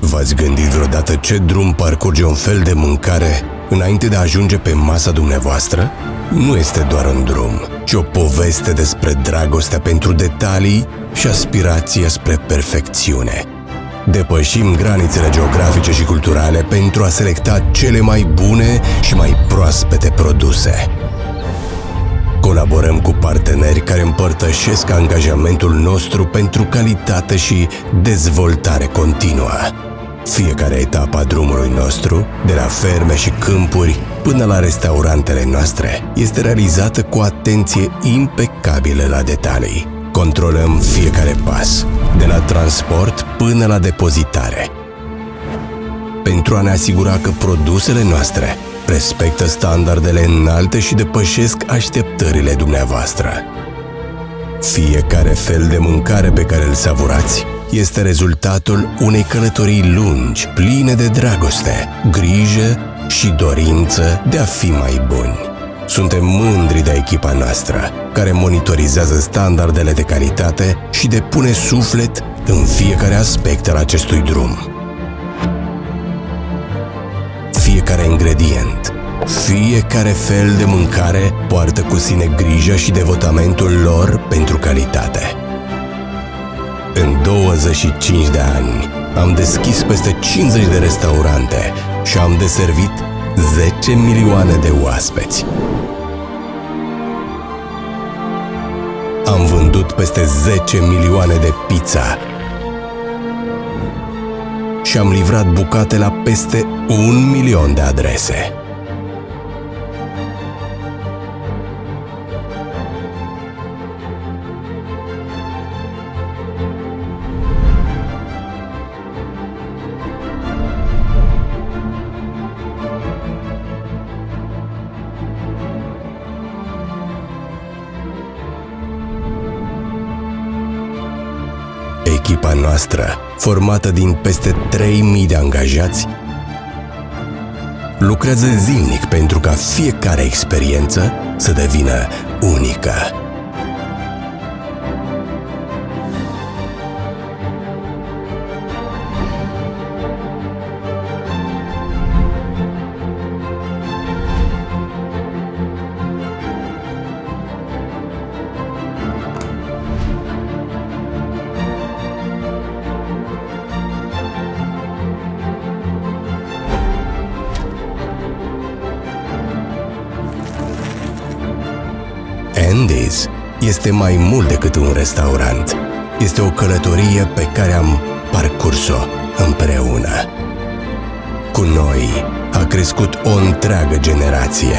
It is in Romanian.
V-ați gândit vreodată ce drum parcurge un fel de mâncare înainte de a ajunge pe masa dumneavoastră? Nu este doar un drum, ci o poveste despre dragostea pentru detalii și aspirația spre perfecțiune. Depășim granițele geografice și culturale pentru a selecta cele mai bune și mai proaspete produse. Colaborăm cu parteneri care împărtășesc angajamentul nostru pentru calitate și dezvoltare continuă. Fiecare etapă a drumului nostru, de la ferme și câmpuri până la restaurantele noastre, este realizată cu atenție impecabilă la detalii. Controlăm fiecare pas, de la transport până la depozitare, pentru a ne asigura că produsele noastre respectă standardele înalte și depășesc așteptările dumneavoastră. Fiecare fel de mâncare pe care îl savurați este rezultatul unei călătorii lungi, pline de dragoste, grijă și dorință de a fi mai buni. Suntem mândri de echipa noastră, care monitorizează standardele de calitate și depune suflet în fiecare aspect al acestui drum. Fiecare ingredient, fiecare fel de mâncare poartă cu sine grija și devotamentul lor pentru calitate. În 25 de ani am deschis peste 50 de restaurante și am deservit 10 milioane de oaspeți. Am vândut peste 10 milioane de pizza și am livrat bucate la peste 1 milion de adrese. Echipa noastră, formată din peste 3.000 de angajați, lucrează zilnic pentru ca fiecare experiență să devină unică. Andy's este mai mult decât un restaurant. Este o călătorie pe care am parcurs-o împreună. Cu noi a crescut o întreagă generație.